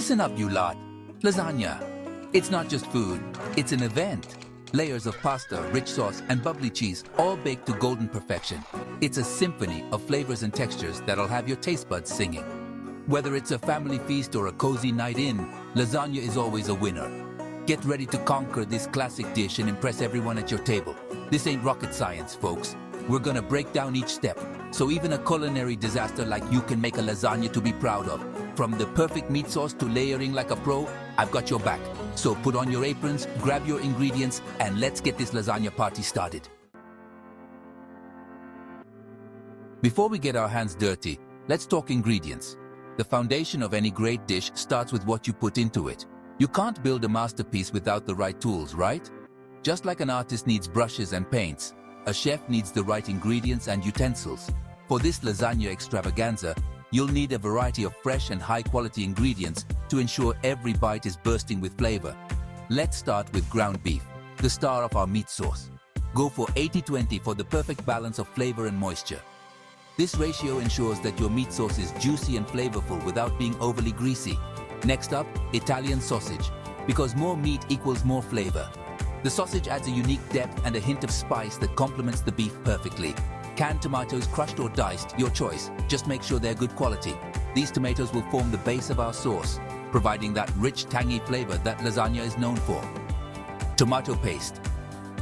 Listen up, you lot. Lasagna. It's not just food, it's an event. Layers of pasta, rich sauce, and bubbly cheese, all baked to golden perfection. It's a symphony of flavors and textures that'll have your taste buds singing. Whether it's a family feast or a cozy night in, lasagna is always a winner. Get ready to conquer this classic dish and impress everyone at your table. This ain't rocket science, folks. We're gonna break down each step, so even a culinary disaster like you can make a lasagna to be proud of. From the perfect meat sauce to layering like a pro, I've got your back. So put on your aprons, grab your ingredients, and let's get this lasagna party started. Before we get our hands dirty, let's talk ingredients. The foundation of any great dish starts with what you put into it. You can't build a masterpiece without the right tools, right? Just like an artist needs brushes and paints, a chef needs the right ingredients and utensils. For this lasagna extravaganza, you'll need a variety of fresh and high-quality ingredients to ensure every bite is bursting with flavor. Let's start with ground beef, the star of our meat sauce. Go for 80-20 for the perfect balance of flavor and moisture. This ratio ensures that your meat sauce is juicy and flavorful without being overly greasy. Next up, Italian sausage, because more meat equals more flavor. The sausage adds a unique depth and a hint of spice that complements the beef perfectly. Canned tomatoes, crushed or diced, your choice. Just make sure they're good quality. These tomatoes will form the base of our sauce, providing that rich, tangy flavor that lasagna is known for. Tomato paste.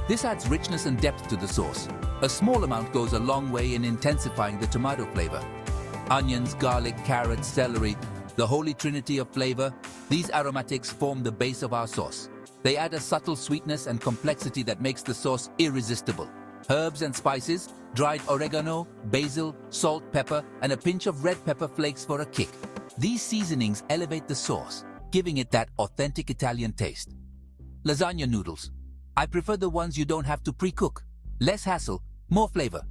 This adds richness and depth to the sauce. A small amount goes a long way in intensifying the tomato flavor. Onions, garlic, carrots, celery, the holy trinity of flavor, these aromatics form the base of our sauce. They add a subtle sweetness and complexity that makes the sauce irresistible. Herbs and spices, dried oregano, basil, salt, pepper, and a pinch of red pepper flakes for a kick. These seasonings elevate the sauce, giving it that authentic Italian taste. Lasagna noodles. I prefer the ones you don't have to pre-cook. Less hassle, more flavor.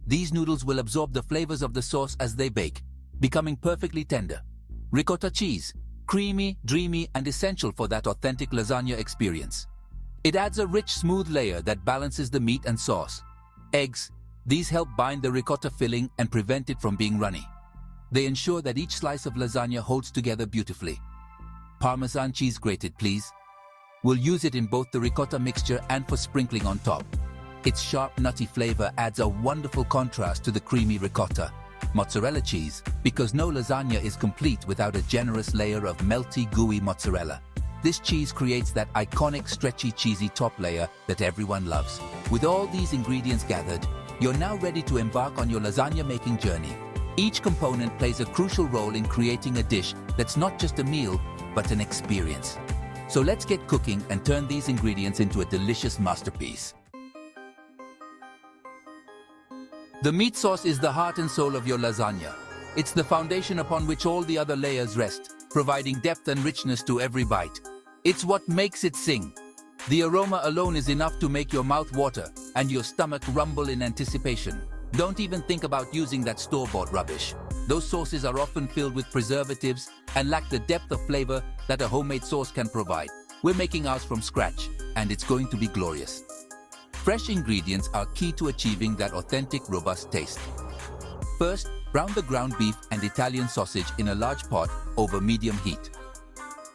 These noodles will absorb the flavors of the sauce as they bake, becoming perfectly tender. Ricotta cheese. Creamy, dreamy, and essential for that authentic lasagna experience. It adds a rich, smooth layer that balances the meat and sauce. Eggs. These help bind the ricotta filling and prevent it from being runny. They ensure that each slice of lasagna holds together beautifully. Parmesan cheese grated, please. We'll use it in both the ricotta mixture and for sprinkling on top. Its sharp, nutty flavor adds a wonderful contrast to the creamy ricotta. Mozzarella cheese, because no lasagna is complete without a generous layer of melty, gooey mozzarella. This cheese creates that iconic, stretchy, cheesy top layer that everyone loves. With all these ingredients gathered, you're now ready to embark on your lasagna-making journey. Each component plays a crucial role in creating a dish that's not just a meal, but an experience. So let's get cooking and turn these ingredients into a delicious masterpiece. The meat sauce is the heart and soul of your lasagna. It's the foundation upon which all the other layers rest, providing depth and richness to every bite. It's what makes it sing. The aroma alone is enough to make your mouth water and your stomach rumble in anticipation. Don't even think about using that store-bought rubbish. Those sauces are often filled with preservatives and lack the depth of flavor that a homemade sauce can provide. We're making ours from scratch, and it's going to be glorious. Fresh ingredients are key to achieving that authentic, robust taste. First, brown the ground beef and Italian sausage in a large pot over medium heat.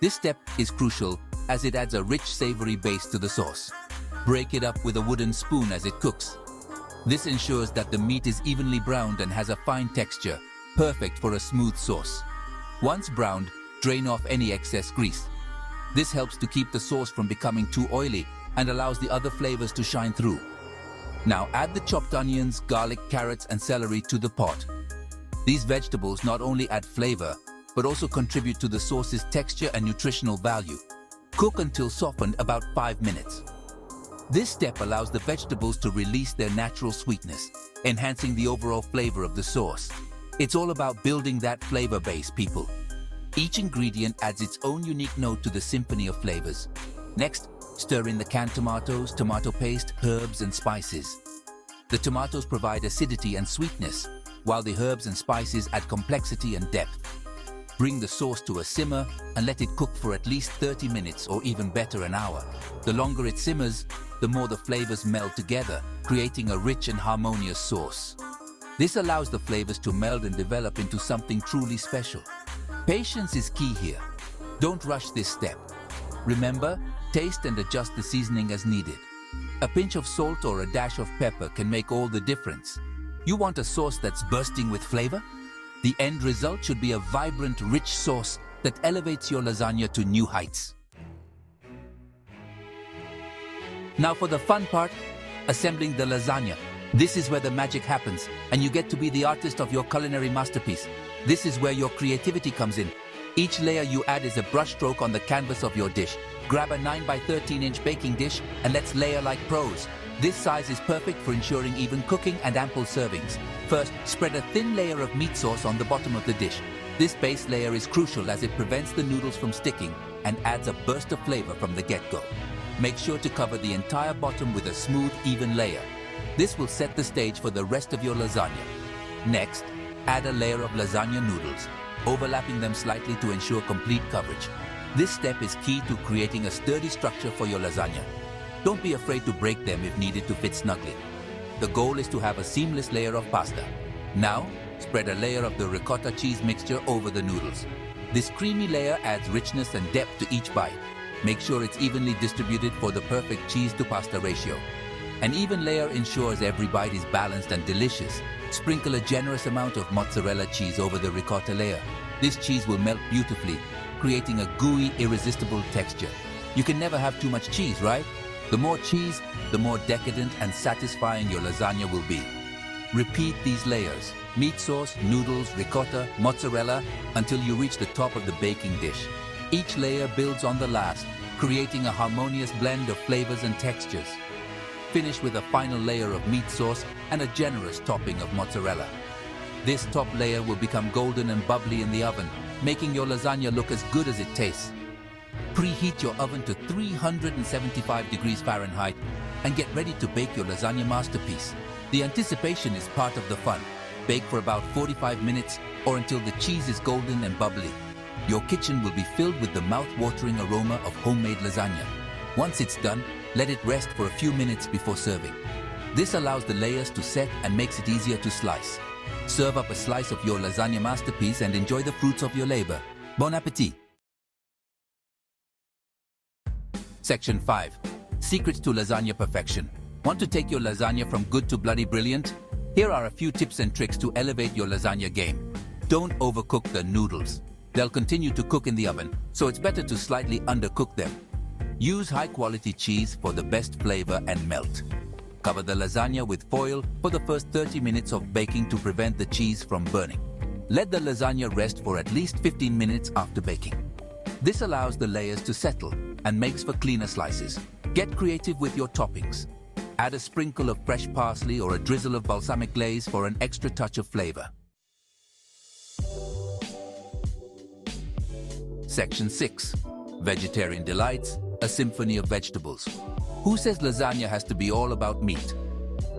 This step is crucial as it adds a rich, savory base to the sauce. Break it up with a wooden spoon as it cooks. This ensures that the meat is evenly browned and has a fine texture, perfect for a smooth sauce. Once browned, drain off any excess grease. This helps to keep the sauce from becoming too oily and allows the other flavors to shine through. Now add the chopped onions, garlic, carrots, and celery to the pot. These vegetables not only add flavor, but also contribute to the sauce's texture and nutritional value. Cook until softened about 5 minutes. This step allows the vegetables to release their natural sweetness, enhancing the overall flavor of the sauce. It's all about building that flavor base, people. Each ingredient adds its own unique note to the symphony of flavors. Next, stir in the canned tomatoes, tomato paste, herbs, and spices. The tomatoes provide acidity and sweetness, while the herbs and spices add complexity and depth. Bring the sauce to a simmer and let it cook for at least 30 minutes or even better an hour. The longer it simmers, the more the flavors meld together, creating a rich and harmonious sauce. This allows the flavors to meld and develop into something truly special. Patience is key here. Don't rush this step. Remember, taste and adjust the seasoning as needed. A pinch of salt or a dash of pepper can make all the difference. You want a sauce that's bursting with flavor? The end result should be a vibrant, rich sauce that elevates your lasagna to new heights. Now for the fun part, assembling the lasagna. This is where the magic happens, and you get to be the artist of your culinary masterpiece. This is where your creativity comes in. Each layer you add is a brushstroke on the canvas of your dish. Grab a 9 by 13-inch baking dish and let's layer like pros. This size is perfect for ensuring even cooking and ample servings. First, spread a thin layer of meat sauce on the bottom of the dish. This base layer is crucial as it prevents the noodles from sticking and adds a burst of flavor from the get-go. Make sure to cover the entire bottom with a smooth, even layer. This will set the stage for the rest of your lasagna. Next, add a layer of lasagna noodles, overlapping them slightly to ensure complete coverage. This step is key to creating a sturdy structure for your lasagna. Don't be afraid to break them if needed to fit snugly. The goal is to have a seamless layer of pasta. Now, spread a layer of the ricotta cheese mixture over the noodles. This creamy layer adds richness and depth to each bite. Make sure it's evenly distributed for the perfect cheese to pasta ratio. An even layer ensures every bite is balanced and delicious. Sprinkle a generous amount of mozzarella cheese over the ricotta layer. This cheese will melt beautifully, creating a gooey, irresistible texture. You can never have too much cheese, right? The more cheese, the more decadent and satisfying your lasagna will be. Repeat these layers, meat sauce, noodles, ricotta, mozzarella, until you reach the top of the baking dish. Each layer builds on the last, creating a harmonious blend of flavors and textures. Finish with a final layer of meat sauce and a generous topping of mozzarella. This top layer will become golden and bubbly in the oven, making your lasagna look as good as it tastes. Preheat your oven to 375 degrees Fahrenheit and get ready to bake your lasagna masterpiece. The anticipation is part of the fun. Bake for about 45 minutes or until the cheese is golden and bubbly. Your kitchen will be filled with the mouth-watering aroma of homemade lasagna. Once it's done, let it rest for a few minutes before serving. This allows the layers to set and makes it easier to slice. Serve up a slice of your lasagna masterpiece and enjoy the fruits of your labor. Bon appétit! Section 5. Secrets to lasagna perfection. Want to take your lasagna from good to bloody brilliant? Here are a few tips and tricks to elevate your lasagna game. Don't overcook the noodles. They'll continue to cook in the oven, so it's better to slightly undercook them. Use high-quality cheese for the best flavor and melt. Cover the lasagna with foil for the first 30 minutes of baking to prevent the cheese from burning. Let the lasagna rest for at least 15 minutes after baking. This allows the layers to settle and makes for cleaner slices. Get creative with your toppings. Add a sprinkle of fresh parsley or a drizzle of balsamic glaze for an extra touch of flavor. Section 6. Vegetarian delights, a symphony of vegetables. Who says lasagna has to be all about meat?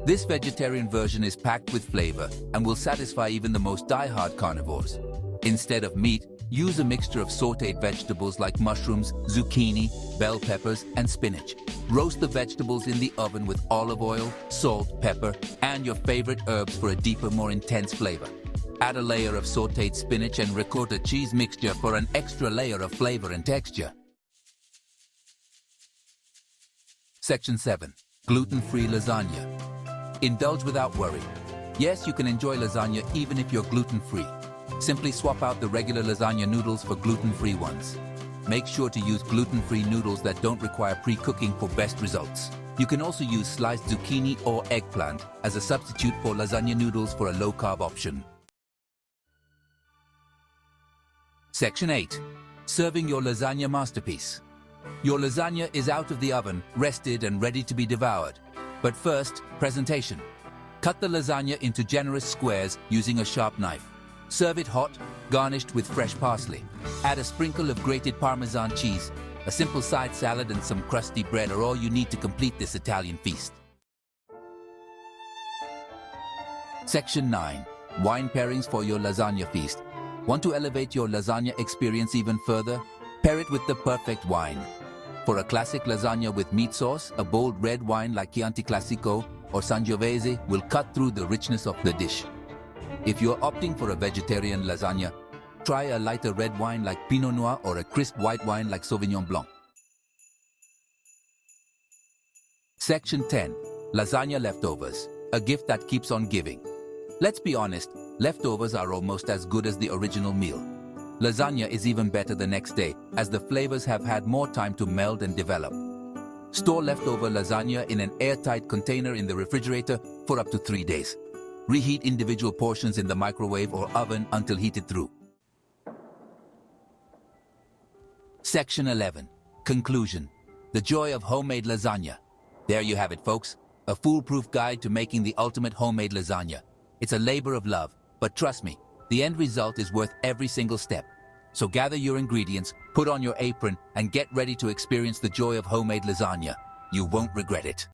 This vegetarian version is packed with flavor and will satisfy even the most die-hard carnivores. Instead of meat, use a mixture of sautéed vegetables like mushrooms, zucchini, bell peppers, and spinach. Roast the vegetables in the oven with olive oil, salt, pepper, and your favorite herbs for a deeper, more intense flavor. Add a layer of sautéed spinach and ricotta cheese mixture for an extra layer of flavor and texture. Section 7. Gluten-free lasagna. Indulge without worry. Yes, you can enjoy lasagna even if you're gluten-free. Simply swap out the regular lasagna noodles for gluten-free ones. Make sure to use gluten-free noodles that don't require pre-cooking for best results. You can also use sliced zucchini or eggplant as a substitute for lasagna noodles for a low-carb option. Section 8. Serving your lasagna masterpiece. Your lasagna is out of the oven, rested and ready to be devoured. But first, presentation. Cut the lasagna into generous squares using a sharp knife. Serve it hot, garnished with fresh parsley. Add a sprinkle of grated Parmesan cheese. A simple side salad and some crusty bread are all you need to complete this Italian feast. Section 9. Wine pairings for your lasagna feast. Want to elevate your lasagna experience even further? Pair it with the perfect wine. For a classic lasagna with meat sauce, a bold red wine like Chianti Classico or Sangiovese will cut through the richness of the dish. If you're opting for a vegetarian lasagna, Try a lighter red wine like Pinot Noir or a crisp white wine like Sauvignon Blanc. Section 10. Lasagna leftovers. A gift that keeps on giving. Let's be honest, leftovers are almost as good as the original meal. Lasagna is even better the next day, as the flavors have had more time to meld and develop. Store leftover lasagna in an airtight container in the refrigerator for up to 3 days. Reheat individual portions in the microwave or oven until heated through. Section 11. Conclusion. The joy of homemade lasagna. There you have it, folks. A foolproof guide to making the ultimate homemade lasagna. It's a labor of love, but trust me, the end result is worth every single step. So gather your ingredients, put on your apron, and get ready to experience the joy of homemade lasagna. You won't regret it.